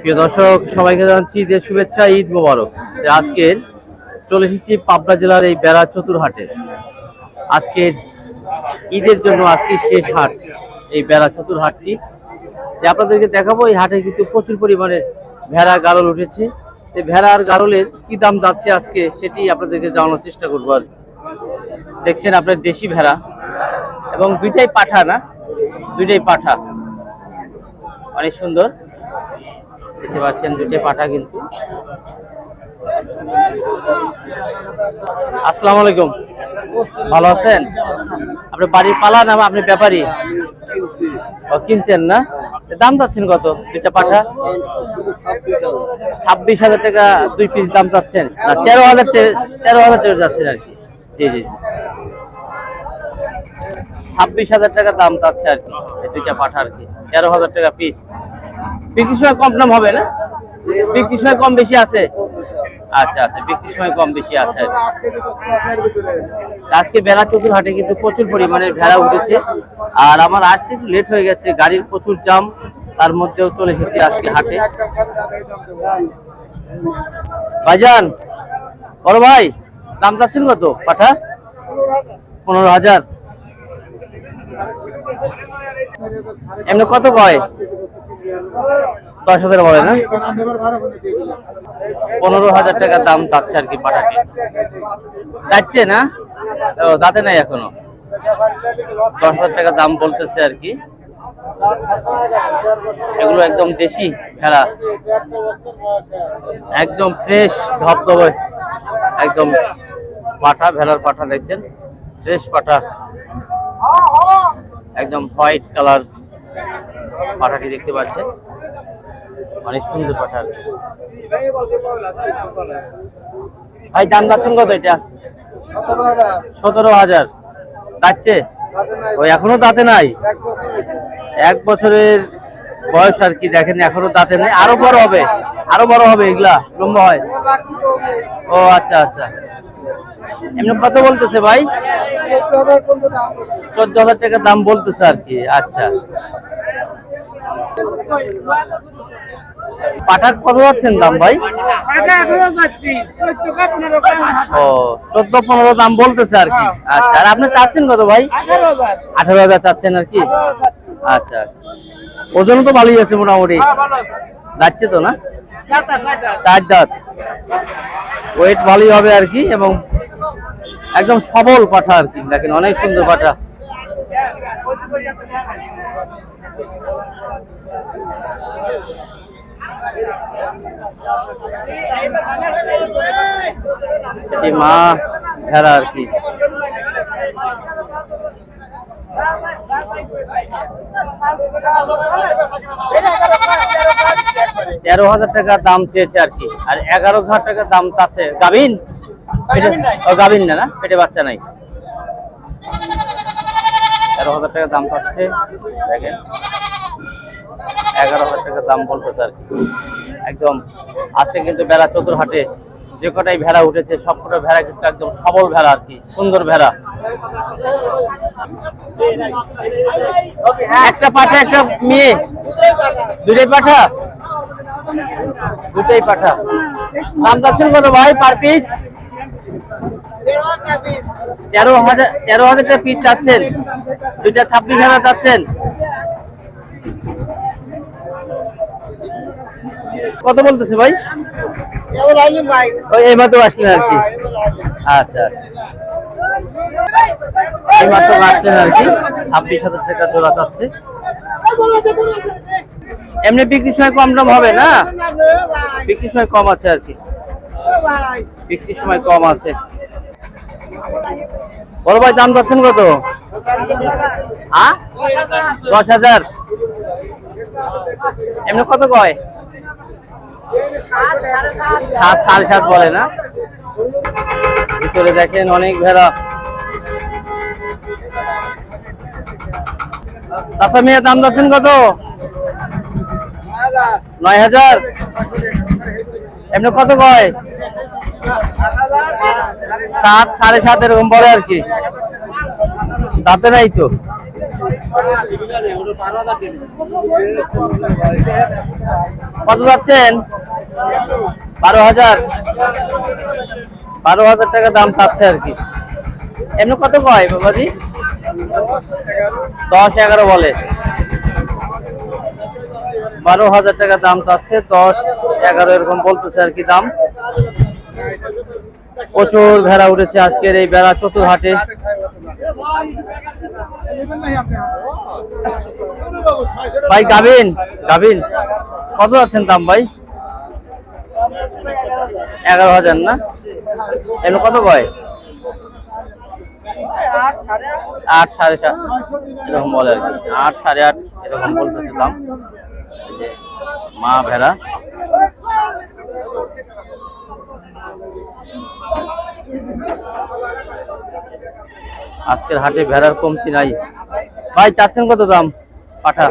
প্রিয় দর্শক, সবাইকে জানাচ্ছি ঈদের শুভেচ্ছা, ঈদ মোবারক। আজকের চলে এসেছি পাবনা জেলার এই বেড়া চতুরহাটে। আজকের ঈদের জন্য আজকে শেষ হাট এই বেড়া চতুরহাটটি, আপনাদেরকে দেখাবো। এই হাটে কিন্তু প্রচুর পরিমাণে ভেড়া গাড়ল উঠেছে। এই ভেড়া আর গাড়লের কি দাম যাচ্ছে আজকে সেটি আপনাদেরকে জানানোর চেষ্টা করবো। আর দেখছেন আপনার দেশি ভেড়া, এবং দুইটাই পাঠা, না দুইটাই পাঠা, অনেক সুন্দর দেখতে পাচ্ছেন, দুইটাই পাঠা কিন্তু। আসসালামু আলাইকুম, ভালো আছেন? আপনি বাড়ির পালা না আপনি ব্যাপারী? কিনছেন না? দাম চাচ্ছেন কত দুইটা পাঠা? 26,000 টাকা দুই পিস দাম চাচ্ছেন না? 13,000 টাকা যাচ্ছেন আর কি। জি জি, 26,000 টাকা দাম চাচ্ছে আর কি দুইটা পাঠা আর কি, 13,000 টাকা পিস। বিক্রির সময় কম দাম হবে না? বিক্রির সময় কম বেশি আছে? আচ্ছা আচ্ছা, বিক্রির সময় কম বেশি আছে। আজকে বেড়া চতুরহাটে কিন্তু প্রচুর পরিমাণে ভেড়া উঠেছে, আর আমার আসতে একটু লেট হয়ে গেছে, গাড়ির প্রচুর জাম, তার মধ্যেও চলে এসেছি আজকে হাটে। ভাইজান, বড় ভাই, দাম চাচ্ছেন কত পাঠা? 15,000। এমনি কত কয়? 10,000 বলে না? 15,000 টাকা দাম চাচ্ছে আর কি পাঠাটি। যাচ্ছে না, দাঁতে নাই এখনো। 10,000 টাকা দাম বলতেছে আর কি। এগুলো একদম দেশি ভেড়া, একদম ফ্রেশ ধবধবে, একদম পাঠা, ভেড়ার পাঠা দেখছেন, ফ্রেশ পাঠা, একদম হোয়াইট কালার পাঠাটি দেখতে পাচ্ছেন, অনেক সুন্দর পাঠা। ভাই দাম যাচ্ছেন কত এটা? 17,000 যাচ্ছে? ওই এখনো দাঁতে নাই? 1 বছরের বয়স আর কি, দেখেন এখনো দাঁতে নাই। আরো বড় হবে, আরো বড় হবে, এগুলা লম্বা হয়। ও আচ্ছা আচ্ছা। এমনি কত বলতেছে ভাই? 14,000 টাকা দাম বলতেছে আর কি। আচ্ছা, পাঠার কত যাচ্ছেন দাম ভাই? ও 14-15 দাম বলতেছে আর কি। আচ্ছা, আর আপনি চাচ্ছেন কত ভাই? 18,000 চাচ্ছেন আর কি। আচ্ছা, ওজন তো ভালোই আছে মোটামুটি, যাচ্ছে তো না? 4 দাঁত, ওয়েট ভালোই হবে আর কি, এবং একদম সবল পাঠা আর কি। দেখেন অনেক সুন্দর পাঠা। মা ভেড়া আর কি। 13,000 টাকা দাম চেয়েছে আর কি, আর 11,000 টাকা দাম চাচ্ছে। গাভিন? গাভিন না, না পেটে বাচ্চা নাই। 13,000 টাকা দাম চাচ্ছে, দেখেন 11,000 টাকা দাম বলতেছে আর কি। একদম আজকে কিন্তু বেড়া চতুরহাটে যে কটাই ভেড়া উঠেছে সবকটা ভেড়া কিন্তু একদম সবল ভেড়া আর কি, সুন্দর ভেড়া। একটা পাঠা একটা মেয়ে, দুটাই পাঠা? দুটাই পাঠা। দাম যাচ্ছেন কত ভাই পার পিস? 13,000 টাকা পিস চাচ্ছেন, দুইটা 26,000 চাচ্ছেন। কত বলতেছে ভাই? এই মাত্র আসলেন আর কি। আচ্ছা আচ্ছা, এই মাত্র আসলেন আর কি। 26,000 টাকা জোড়া চাচ্ছে। এমনি বিক্রির সময় কম দাম হবে না? বিক্রির সময় কম আছে আর কি, বিক্রির সময় কম আছে। বড় ভাই দাম যাচ্ছেন কত? 10,000। এমনি কত কয়? 7, 7.5 বলে না? ভিতরে দেখেন অনেক ভেড়া। চাচা মেয়ের দাম যাচ্ছেন কত? 9,000। এমনি কত কয়? 7, 7.5 এরকম বলে আর কি। দাঁতে নাই তো? কত যাচ্ছেন? 12,000। 12,000 টাকা দাম চাচ্ছে আর কি। এমনি কত কয় বাবাজি? 10-11 বলে। 12,000 টাকা দাম চাচ্ছে, 10-11 এরকম বলতেছে আর কি দাম। প্রচুর ভেড়া উঠেছে আজকের এই বেড়া চতুর হাটে। ভাই গাভিন গাভিন কত আছেন দাম ভাই? 11,000 না? এমনি কত কয়? 8, 7.5 এরকম বলে আর কি। 8, 8.5 এরকম বলতেছে দাম। মা ভেড়া আজকের হাটে ভেড়ার কমতি নাই। ভাই চাচ্ছেন কত দাম পাঠা?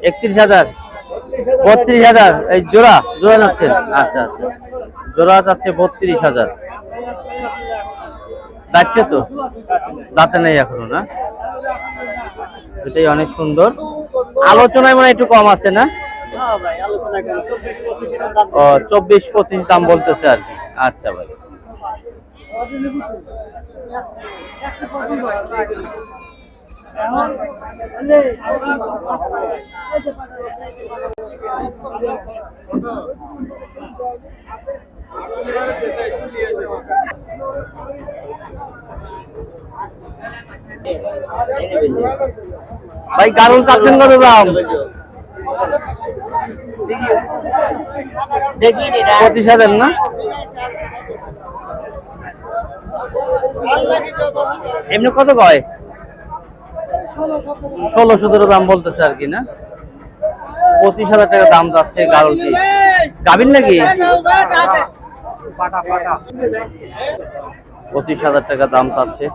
31,000, 32,000 এই জোড়া জোড়া যাচ্ছেন? আচ্ছা আচ্ছা, জোড়া যাচ্ছে 32,000। যাচ্ছে তো, দাঁতে নেই এখনো না? এটাই অনেক সুন্দর। আলোচনায় মনে একটু কম আছে না? ও 24-25 দাম বলতেছে আর কি। আচ্ছা ভাই, ভাই গারুল চাচ্ছেন কত দাম? 25,000 না? এমনি কত কয়? 16-17 দাম বলতেছে আর কি না? 25,000 টাকা দাম যাচ্ছে গারুলটি। গাভিন নাকি? 25,000 টাকা দাম চাচ্ছে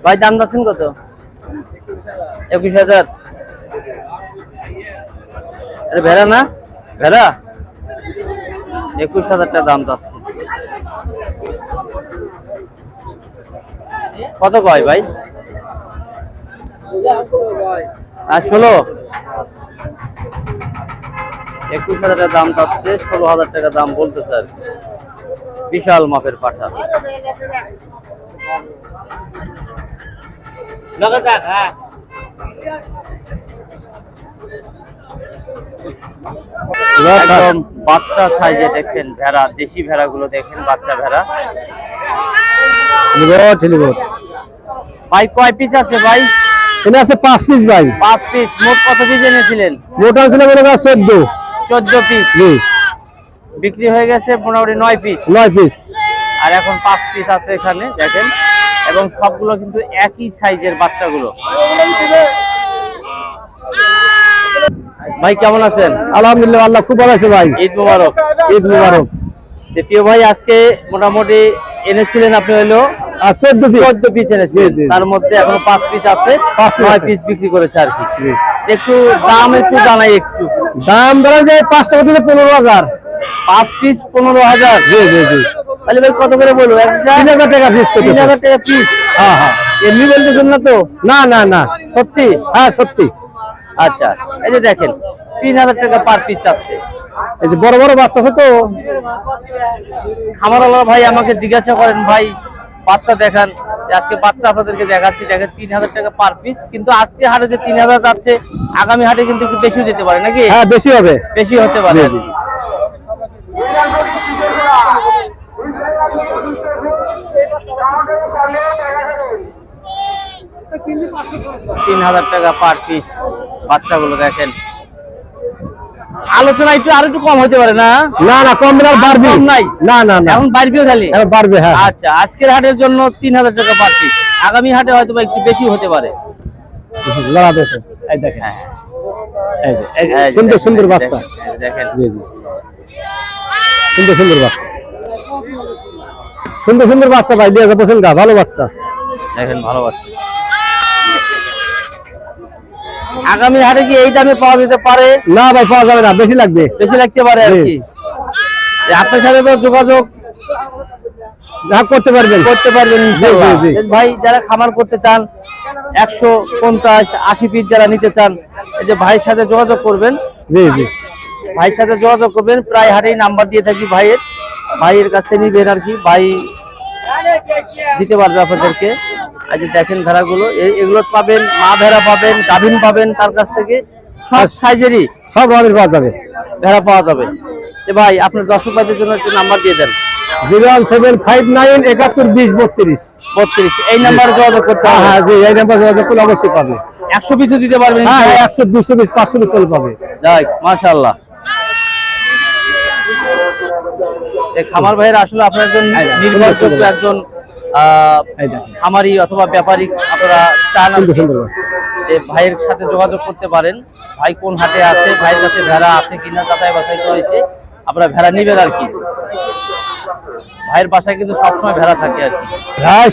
ভাই। দাম যাচ্ছেন কত? 21,000। ভেড়া না? ভেড়া 21,000 টাকা দাম যাচ্ছে। কত কয় ভাই? 16। 21,000 টাকা দাম যাচ্ছে, 16,000 টাকা দাম বলতেছে আর কি। বিশাল মাপের পাঠা। একদম বাচ্চা সাইজে দেখছেন ভেড়া, দেশি ভেড়া গুলো দেখেন, বাচ্চা ভেড়া। ভাই কয় পিস আছে ভাই? এখানে আছে 5 পিস ভাই। 5 পিস। মোট কত পিস এনেছিলেন? মোট ছিল 14 পিস। বিক্রি হয়ে গেছে মোটামুটি 9 পিস। 9 পিস। আর এখন 5 পিস আছে এখানে দেখেন, এবং সবগুলো কিন্তু একই সাইজের বাচ্চাগুলো। ভাই কেমন আছেন? আলহামদুলিল্লাহ, আল্লাহ খুব ভালো আছে ভাই। ঈদ মুবারক। ঈদ মুবারক। প্রিয় ভাই, আজকে মোটামুটি এনেছিলেন আপনি হলো 14 পিস এনেছিলেন, তার মধ্যে এখনো 5 পিস আছে, 9 পিস বিক্রি করেছে আর কি। একটু দাম একটু জানাই, একটু দাম ধরা যায় 5 টাকা থেকে 15,000। 5 পিস 15,000। জি জি জি। তাহলে ভাই কত করে বলবো? 3,000 টাকা পিস। 3,000 টাকা পিস? হ্যাঁ হ্যাঁ। এমনি বলতেছেন না তো? না না না, সত্যি? হ্যাঁ সত্যি। আচ্ছা, এই যে দেখেন 3,000 টাকা পার পিস চাচ্ছে। এই যে বড় বড় বাচ্চা আছে তো, খামারওয়ালা ভাই আমাকে জিজ্ঞাসা করেন, ভাই বাচ্চা দেখান। আজকে বাচ্চা আপনাদেরকে দেখাচ্ছি, দেখেন 3,000 টাকা পার পিস। কিন্তু আজকে হাটে যে 3,000 যাচ্ছে, আগামী হাটে কিন্তু একটু বেশিও যেতে পারে নাকি? হ্যাঁ বেশি হবে, বেশি হতে পারে। 3,000 টাকা পার পিস বাচ্চাগুলো দেখেন। আলোচনা একটু আর একটু কম হতে পারে না? না না, কম না, বাড়বে নাই। না না না, এখন বাড়বেও খালি? হ্যাঁ বাড়বে। হ্যাঁ আচ্ছা, আজকের হাটের জন্য 3,000 টাকা পার পিস, আগামী হাটে হয়তো একটু বেশি হতে পারে। লড়া দেখো, এই দেখেন, এই যে এই সুন্দর সুন্দর বাচ্চা দেখেন। জি জি, সুন্দর সুন্দর বাচ্চা, সুন্দর সুন্দর বাচ্চা ভাই, লিয়ে যাচ্ছেন গা, ভালো বাচ্চা দেখেন, ভালো বাচ্চা। আগামী হাটে কি এই দামে পাওয়া যেতে পারে? না ভাই, পাওয়া যাবে না, বেশি লাগবে, বেশি লাগতে পারে আর কি। আপনার সাথে তো যোগাযোগ যা করতে পারবেন। করতে পারবেন ইনশাআল্লাহ। জি, জি, জি। ভাই যারা খামার করতে চান 150-80 পিস যারা নিতে চান, এই যে ভাইয়ের সাথে যোগাযোগ করবেন। জি জি ভাইয়ের সাথে যোগাযোগ করবেন, প্রায় হাটেই নাম্বার দিয়ে থাকি ভাইয়ের কাছ থেকে নিবেন আর কি, ভাই দিতে পারবে আপনাদেরকে। আজ দেখেন ভেড়াগুলো, এগুলো পাবেন, মা ভেড়া পাবেন, গাভিন পাবেন তার কাছ থেকে, সব সাইজেরই সব রকমের পাওয়া যাবে। ভেড়া পাওয়া যাবে। তো ভাই আপনার দর্শক ভাইদের জন্য একটু নাম্বার দিয়ে দেন। 01759 32 এই নাম্বারে যোগাযোগ করতে হবে। হ্যাঁ জি, এই নাম্বার যোগাযোগ করলে অবশ্যই পাবে। 100 পিসও দিতে পারবেন। হ্যাঁ 100 200 পিস 500 পিস করে পাবে। যাক মাশাআল্লাহ। এই খামার ভাইয়ের আসলে আপনার একজন নির্ভরযোগ্য একজন এই দেখেন খামারি অথবা ব্যাপারী আপনারা চান আর কি। সুন্দর আছে। যে ভাইয়ের সাথে যোগাযোগ করতে পারেন, ভাই কোন হাটে আছে, ভাইয়ের কাছে ভেড়া আছে কিনা যাচাই বাছাই করেছে আপনারা ভেড়া নিবেন আর কি। ভাইয়ের বাসায় কিন্তু সবসময় ভেড়া থাকে আর কি। হ্যাঁ